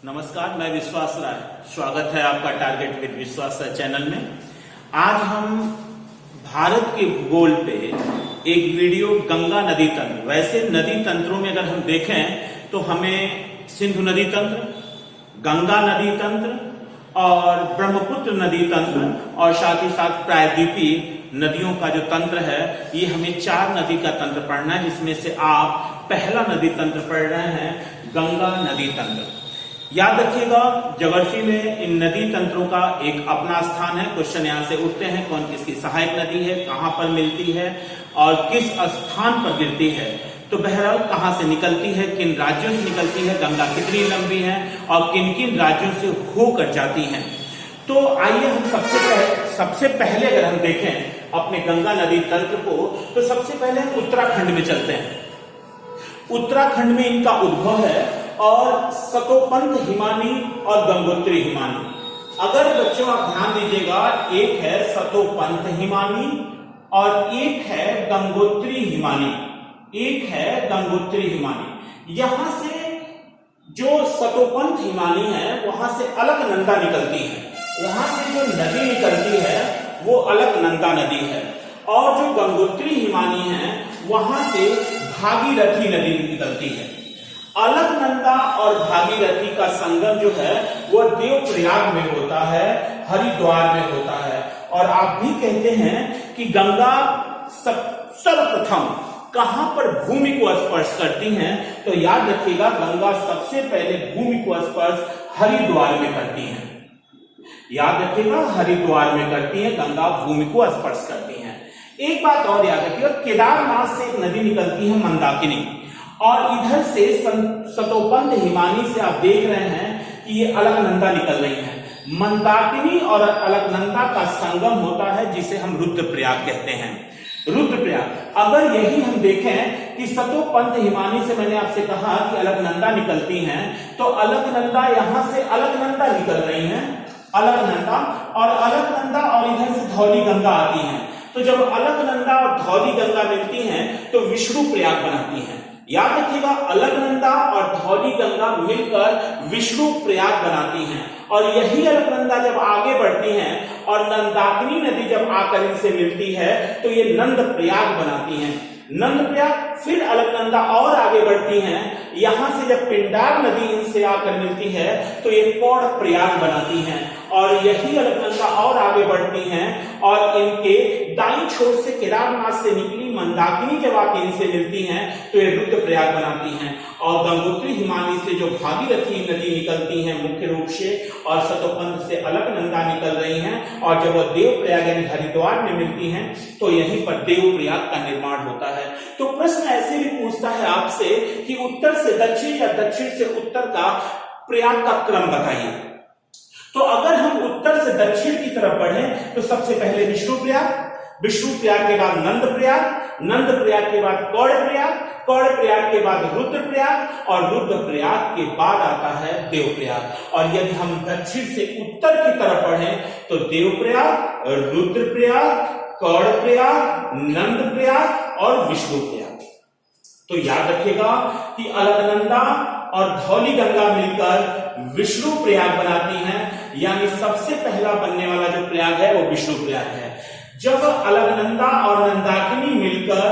नमस्कार, मैं विश्वास राय। स्वागत है आपका टारगेट विद विश्वास राय चैनल में। आज हम भारत के भूगोल पे एक वीडियो गंगा नदी तंत्र, वैसे नदी तंत्रों में अगर हम देखें तो हमें सिंधु नदी तंत्र, गंगा नदी तंत्र और ब्रह्मपुत्र नदी तंत्र और साथ ही साथ प्रायद्वीपीय नदियों का जो तंत्र है, ये हमें 4 नदी का तंत्र पढ़ना है, जिसमें से आप पहला नदी तंत्र पढ़ रहे हैं गंगा नदी तंत्र। याद रखिएगा, ज्योग्राफी में इन नदी तंत्रों का एक अपना स्थान है। क्वेश्चन यहाँ से उठते हैं, कौन किसकी सहायक नदी है, कहाँ पर मिलती है और किस स्थान पर गिरती है। तो बहरहाल कहाँ से निकलती है, किन राज्यों से निकलती है, गंगा कितनी लंबी है और किन किन राज्यों से होकर जाती है। तो आइए हम सबसे पहले अगर हम देखें अपने गंगा नदी तंत्र को, तो सबसे पहले हम उत्तराखंड में चलते हैं। उत्तराखंड में इनका उद्भव है और सतोपंथ हिमानी और गंगोत्री हिमानी। अगर बच्चों आप ध्यान दीजिएगा, एक है सतोपंथ हिमानी और एक है गंगोत्री हिमानी, एक है गंगोत्री हिमानी। यहां से जो सतोपंथ हिमानी है वहां से अलकनंदा निकलती है, वहां से जो नदी निकलती है वो अलकनंदा नदी है। और जो गंगोत्री हिमानी है वहां से भागीरथी नदी निकलती है। अलकनंदा और भागीरथी का संगम जो है वो देवप्रयाग में होता है, हरिद्वार में होता है। और आप भी कहते हैं कि गंगा सर्वप्रथम कहां पर भूमि को स्पर्श करती हैं, तो याद रखिएगा गंगा सबसे पहले भूमि को स्पर्श हरिद्वार में करती है। याद रखिएगा, हरिद्वार में करती है गंगा, भूमि को स्पर्श करती है। एक बात और याद रखिएगा, केदारनाथ से एक नदी निकलती है मंदाकिनी, और इधर से सतोपंथ हिमानी से आप देख रहे हैं कि ये अलकनंदा निकल रही है। मंदाकिनी और अलकनंदा का संगम होता है जिसे हम रुद्रप्रयाग कहते हैं। रुद्रप्रयाग, अगर यही हम देखें कि सतोपंथ हिमानी से मैंने आपसे कहा कि अलकनंदा निकलती हैं, तो अलकनंदा यहां से अलकनंदा निकल रही हैं, अलकनंदा और इधर से धौली गंगा आती हैं। तो जब अलकनंदा और धौली गंगा मिलती हैं तो विष्णुप्रयाग बनाती हैं। याद रखिएगा, अलकनंदा और धौली गंगा मिलकर विष्णुप्रयाग बनाती हैं। और यही अलकनंदा जब आगे बढ़ती हैं और नंदाकिनी नदी जब आकर इनसे मिलती है तो ये नंदप्रयाग बनाती हैं। नंदप्रयाग, फिर अलकनंदा और आगे बढ़ती हैं, यहां से जब पिंडार नदी इनसे आकर मिलती है तो ये कौड़प्रयाग बनाती हैं। और यही अलकनंदा और आगे बढ़ती हैं और इनके दाईं छोर से केदारनाथ से निकली मंदाकिनी जब आके इनसे मिलती हैं तो ये रुद्रप्रयाग बनाती हैं। और गंगोत्री हिमानी से जो भागीरथी नदी निकलती है मुख्य रूप से, और सतोपंथ से अलकनंदा निकल रही हैं, और जब वह देवप्रयाग यानी हरिद्वार में मिलती हैं तो यहीं पर देवप्रयाग का निर्माण होता है। तो प्रश्न ऐसे भी पूछता है आपसे कि उत्तर से दक्षिण या दक्षिण से उत्तर का प्रयाग का क्रम बताइए। तो अगर हम उत्तर से दक्षिण की तरफ बढ़ें तो सबसे पहले विष्णुप्रयाग, विष्णुप्रयाग के बाद नंदप्रयाग, नंदप्रयाग के बाद कौड़प्रयाग, कौड़प्रयाग के बाद रुद्रप्रयाग और रुद्रप्रयाग के बाद आता है देवप्रयाग। और यदि हम दक्षिण से उत्तर की तरफ बढ़ें तो देवप्रयाग, रुद्रप्रयाग, कौड़प्रयाग, नंदप्रयाग और विष्णुप्रयाग। तो याद रखिएगा कि अलकनंदा और धौली गंगा मिलकर विष्णुप्रयाग बनाती हैं, यानी सबसे पहला बनने वाला जो प्रयाग है वो विष्णुप्रयाग है। जब अलकनंदा और नंदाकिनी मिलकर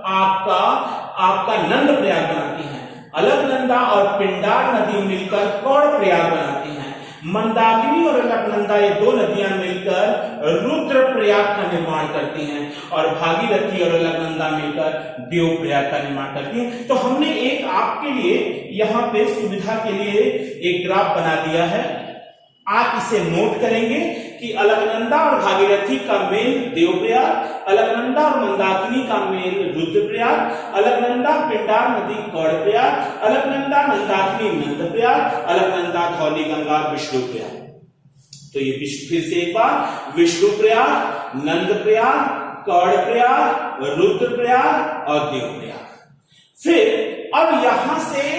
आपका नंदप्रयाग बनाती हैं, अलकनंदा और पिंडार नदी मिलकर कौड़प्रयाग बनाती हैं, मंदाकिनी और अलकनंदा ये दो नदियां मिलकर रुद्रप्रयाग का निर्माण करती हैं, और भागीरथी और अलकनंदा मिलकर देवप्रयाग का निर्माण करती हैं। तो हमने एक आपके लिए यहां पे सुविधा के लिए एक ग्राफ बना दिया है, आप इसे नोट करेंगे कि अलकनंदा और भागीरथी का मेल देवप्रयाग, अलकनंदा और मंदाकिनी का मेल रुद्रप्रयाग, अलकनंदा पिंडार नदी कौड़प्रयाग, अलकनंदा नंदाकिनी नंदप्रयाग, अलकनंदा धौली गंगा विष्णुप्रयाग। तो ये फिर से एक बार, विष्णुप्रयाग, नंदप्रयाग, कौड़प्रयाग, रुद्रप्रयाग और देवप्रयाग। फिर अब यहां से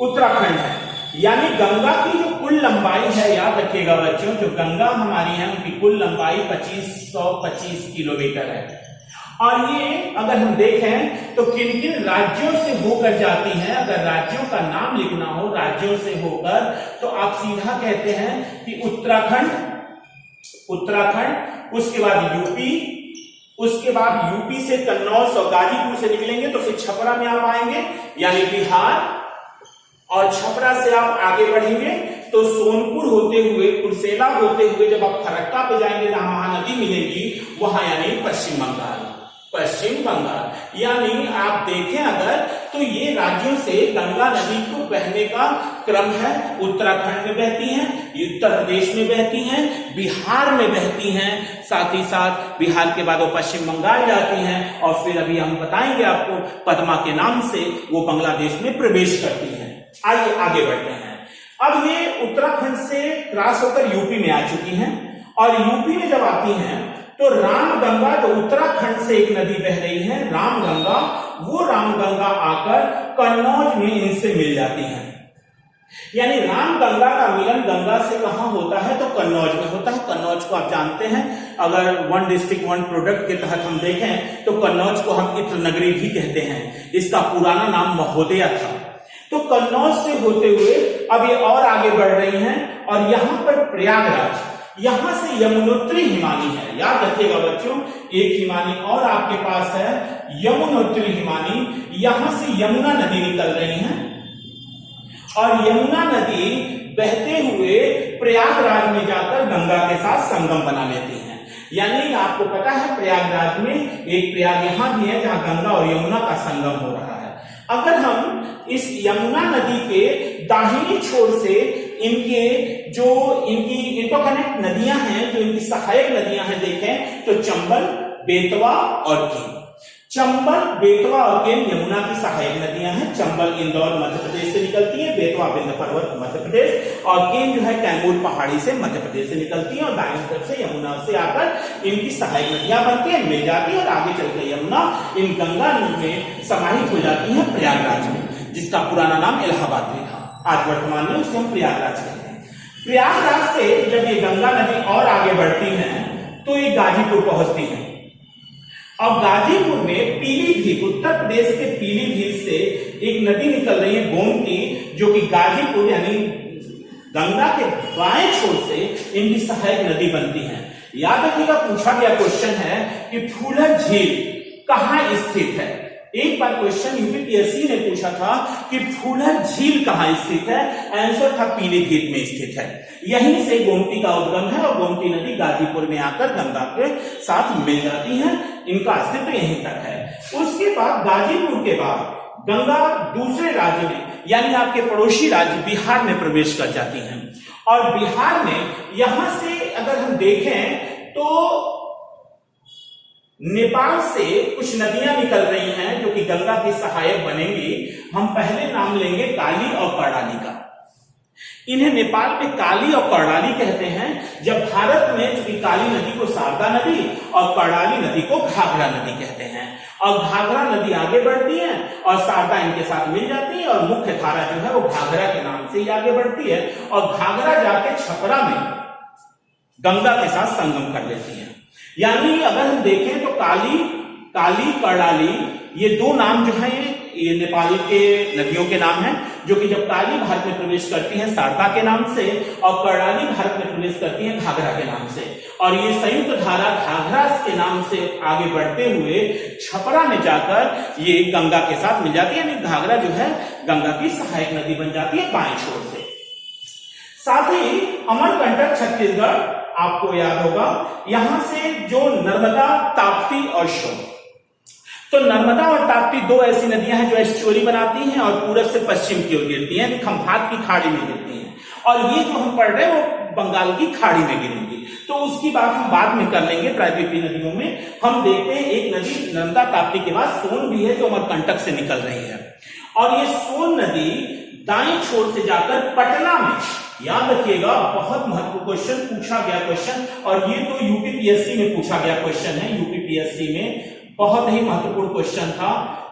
उत्तराखंड है, यानी गंगा की जो कुल लंबाई है, याद रखिएगा बच्चों, जो गंगा हमारी है उनकी कुल लंबाई 2525 किलोमीटर है। और ये अगर हम देखें तो किन किन राज्यों से होकर जाती हैं। अगर राज्यों का नाम लिखना हो राज्यों से होकर, तो आप सीधा कहते हैं कि उत्तराखंड, उसके बाद यूपी, उसके बाद यूपी से कन्नौज और गाजीपुर से निकलेंगे तो फिर छपरा में आप आएंगे यानी बिहार, और छपरा से आप आगे बढ़ेंगे तो सोनपुर होते हुए, कुर्सेला होते हुए जब आप फरक्का पे जाएंगे जहां महानदी मिलेगी वहां यानी पश्चिम बंगाल। यानी आप देखें अगर तो ये राज्यों से गंगा नदी को बहने का क्रम है। उत्तराखंड में बहती हैं, उत्तर प्रदेश में बहती हैं, बिहार में बहती हैं, साथ ही साथ बिहार के बाद वो पश्चिम बंगाल जाती हैं और फिर अभी हम बताएंगे आपको पद्मा के नाम से वो बांग्लादेश में प्रवेश करती हैं। आइए आगे बढ़ते हैं। अब ये उत्तराखंड से क्रॉस होकर यूपी में आ चुकी हैं और यूपी में जब आती हैं तो रामगंगा, जो उत्तराखंड से एक नदी बह रही है रामगंगा, वो रामगंगा आकर कन्नौज में इनसे मिल जाती हैं। यानी रामगंगा का मिलन गंगा से कहां होता है तो कन्नौज में होता है। कन्नौज को आप जानते हैं, अगर वन डिस्ट्रिक्ट वन प्रोडक्ट के तहत हम देखें तो कन्नौज को हम इत्र नगरी भी कहते हैं। इसका पुराना नाम महोदया था। तो कन्नौज से होते हुए अब ये और आगे बढ़ रही हैं और यहां पर प्रयागराज, यहां से यमुनोत्री हिमानी है। याद रखिएगा बच्चों, एक हिमानी और आपके पास है यमुनोत्री हिमानी। यहां से यमुना नदी निकल रही है और यमुना नदी बहते हुए प्रयागराज में जाकर गंगा के साथ संगम बना लेती है। यानी आपको पता है प्रयागराज में एक प्रयाग यहां भी है जहां गंगा और यमुना का संगम हो रहा है। अगर हम इस यमुना नदी के दाहिनी छोर से इनके जो इनकी इंटरकनेक्ट नदियां हैं, जो इनकी सहायक नदियां हैं देखें तो चंबल, बेतवा और केन। चंबल, बेतवा और केन यमुना की सहायक नदियां हैं। चंबल इंदौर मध्य प्रदेश से निकलती है, बेतवा विंध्य पर्वत मध्य प्रदेश और केन जो है कैमूर पहाड़ी से मध्य प्रदेश से निकलती है और दाहिनी तरफ से यमुना से आकर इनकी सहायक नदियां बनती है, मिल जाती है और आगे चलकर यमुना इन गंगा में समाहित हो जाती है प्रयागराज में, जिसका पुराना नाम इलाहाबाद भी था। आज वर्तमान में उसे हम प्रयागराज कहते हैं। प्रयागराज से जब ये गंगा नदी और आगे बढ़ती है तो ये गाजीपुर पहुंचती है। अब गाजीपुर में पीलीभीत, उत्तर प्रदेश के पीलीभीत से एक नदी निकल रही है गोमती, जो कि गाजीपुर यानी गंगा के बाएं छोर से इनकी सहायक नदी बनती है। याद रखिएगा, पूछा गया क्वेश्चन है कि फूलर झील कहां स्थित है। एक बार क्वेश्चन यूपीपीएससी ने पूछा था कि फूलर झील कहां स्थित है, आंसर था पीलीभीत में स्थित है। यहीं से गोमती का उद्गम है और गोमती नदी गाजीपुर में आकर गंगा के साथ मिल जाती है। इनका अस्तित्व यहीं तक है। उसके बाद गाजीपुर के बाद गंगा दूसरे राज्य में यानी आपके पड़ोसी राज्य बिहार में प्रवेश कर जाती है और बिहार में यहां से अगर हम देखें तो नेपाल से कुछ नदियां निकल रही हैं जो कि गंगा की सहायक बनेंगी। हम पहले नाम लेंगे काली और कर्णाली का। इन्हें नेपाल में काली और कर्णाली कहते हैं, जब भारत में चूंकि काली नदी को शारदा नदी और कर्णाली नदी को घाघरा नदी कहते हैं। और घाघरा नदी आगे बढ़ती है और शारदा इनके साथ मिल जाती है और मुख्य धारा जो है वो घाघरा के नाम से ही आगे बढ़ती है और घाघरा जाके छपरा में गंगा के साथ संगम कर लेती है। यानी अगर हम देखें तो काली, कर्णाली ये दो नाम जो है ये नेपाल के नदियों के नाम हैं, जो कि जब काली भारत में प्रवेश करती है शारदा के नाम से और कर्णाली भारत में प्रवेश करती है घाघरा के नाम से। और ये संयुक्त धारा घाघरा के नाम से आगे बढ़ते हुए छपरा में जाकर ये गंगा के साथ मिल जाती है। यानी घाघरा जो है गंगा की सहायक नदी बन जाती है बाएं छोर से। साथ ही अमरकंटक छत्तीसगढ़ आपको याद होगा, यहां से जो नर्मदा, ताप्ती और सोन, तो नर्मदा और ताप्ती दो ऐसी नदियां हैं जो एस्चुअरी बनाती हैं और पूरब से पश्चिम की ओर गिरती हैं, खंभात की खाड़ी में गिरती हैं। और ये जो हम पढ़ रहे हैं वो बंगाल की खाड़ी में गिरेंगी, तो उसकी बात हम बाद में कर लेंगे। प्रायद्वीपीय नदियों में हम देखते हैं एक नदी नर्मदा ताप्ती के बाद सोन भी है जो अमरकंटक से निकल रही है और ये सोन नदी दाएं छोर से जाकर पटना में, याद रखिएगा बहुत महत्वपूर्ण क्वेश्चन पूछा गया क्वेश्चन, और ये तो यूपीपीएससी में पूछा गया क्वेश्चन है। यूपीपीएससी में बहुत ही महत्वपूर्ण क्वेश्चन था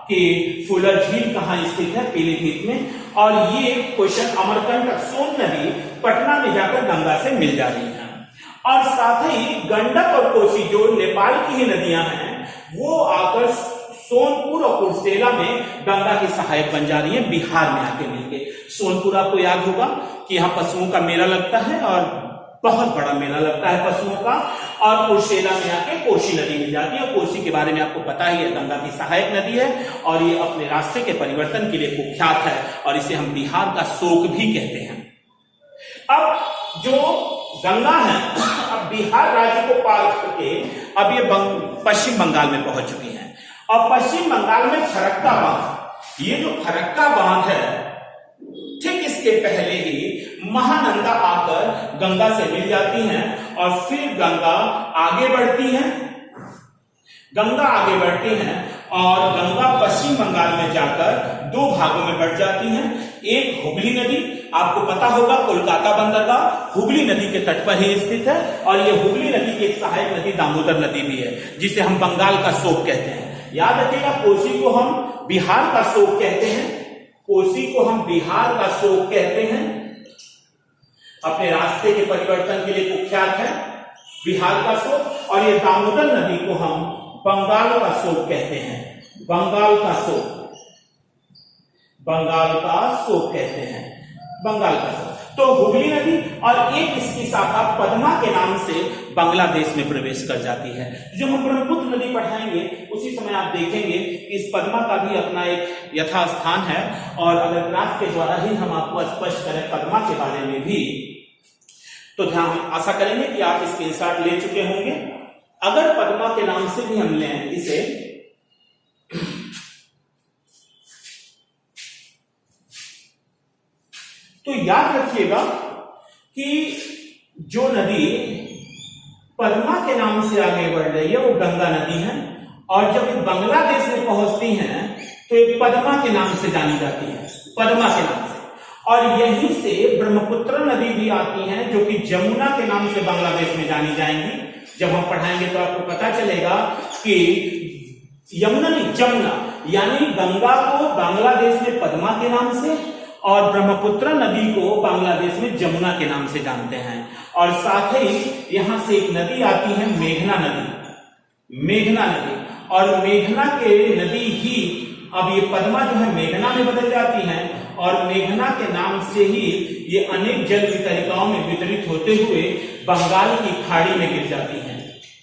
कि फूलर झील कहां स्थित है, पीलीभीत में। और ये क्वेश्चन अमरकंटक, सोन नदी पटना में जाकर गंगा से मिल जा रही है। और साथ ही गंडक और कोसी जो नेपाल की ही नदियां हैं, वो आकर सोनपुर और कुर्सेला में गंगा की सहायक बन जा रही है, बिहार में आके मिलके। सोनपुर आपको याद होगा कि यहाँ पशुओं का मेला लगता है और बहुत बड़ा मेला लगता है पशुओं का, और कुर्सेला में आके कोसी नदी मिल जाती है। कोसी के बारे में आपको पता ही है, गंगा की सहायक नदी है और ये अपने रास्ते के परिवर्तन के लिए कुख्यात है और इसे हम बिहार का शोक भी कहते हैं। अब जो गंगा है, अब बिहार राज्य को पार करके अब ये पश्चिम बंगाल में पहुंच चुकी है और पश्चिम बंगाल में फरक्का बांध, ये जो फरक्का बांध है, ठीक इसके पहले ही महानंदा आकर गंगा से मिल जाती हैं और फिर गंगा आगे बढ़ती है, गंगा आगे बढ़ती हैं और गंगा पश्चिम बंगाल में जाकर दो भागों में बढ़ जाती हैं। एक हुगली नदी, आपको पता होगा कोलकाता बंदरगाह हुगली नदी के तट पर ही स्थित है और ये हुगली नदी की एक सहायक नदी दामोदर नदी भी है, जिसे हम बंगाल का शोक कहते हैं। याद रखिएगा, कोसी को हम बिहार का शोक कहते हैं, कोसी को हम बिहार का शोक कहते हैं, अपने रास्ते के परिवर्तन के लिए कुख्यात है बिहार का शोक, और ये दामोदर नदी को हम बंगाल का शोक कहते हैं, बंगाल का शोक, बंगाल का शोक कहते हैं, बंगाल का शोक। तो हुगली नदी और एक इसकी शाखा पद्मा के नाम से बांग्लादेश में प्रवेश कर जाती है। जो हम ब्रह्मपुत्र नदी पढ़ाएंगे उसी समय आप देखेंगे कि इस पद्मा का भी अपना एक यथास्थान है, और अगर ग्राफ के द्वारा ही हम आपको स्पष्ट करें पद्मा के बारे में भी, तो ध्यान आशा करेंगे कि आप स्क्रीनशॉट ले चुके होंगे। अगर पद्मा के नाम से भी हम लें इसे, तो याद रखिएगा कि जो नदी पद्मा के नाम से आगे बढ़ रही है वो गंगा नदी है, और जब ये बांग्लादेश में पहुंचती हैं तो ये पद्मा के नाम से जानी जाती है, पद्मा के नाम से। और यहीं से ब्रह्मपुत्र नदी भी आती हैं जो कि जमुना के नाम से बांग्लादेश में जानी जाएंगी। जब हम पढ़ाएंगे तो आपको पता चलेगा कि यमुना नहीं, जमुना, यानी गंगा को बांग्लादेश में पद्मा के नाम से और ब्रह्मपुत्र नदी को बांग्लादेश में जमुना के नाम से जानते हैं। और साथ ही यहां से एक नदी आती है मेघना नदी, मेघना नदी, और मेघना के नदी ही अब ये पद्मा जो है मेघना में बदल जाती है और मेघना के नाम से ही ये अनेक जल वितरिकाओं में वितरित होते हुए बंगाल की खाड़ी में गिर जाती है,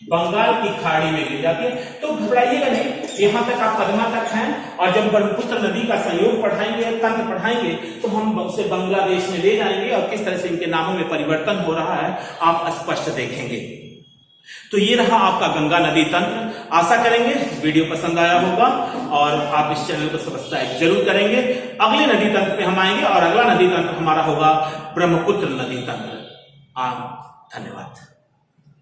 बंगाल की खाड़ी में गिर जाती है। तो घबराइएगा नहीं, यहां तक आप पद्मा तक हैं, और जब ब्रह्मपुत्र नदी का संयोग पढ़ाएंगे, तंत्र पढ़ाएंगे, तो हम उसे बांग्लादेश में ले जाएंगे और किस तरह से इनके नामों में परिवर्तन हो रहा है आप स्पष्ट देखेंगे। तो ये रहा आपका गंगा नदी तंत्र। आशा करेंगे वीडियो पसंद आया होगा और आप इस चैनल को सब्सक्राइब जरूर करेंगे। अगले नदी तंत्र पे हम आएंगे और अगला नदी तंत्र हमारा होगा ब्रह्मपुत्र नदी तंत्र। धन्यवाद।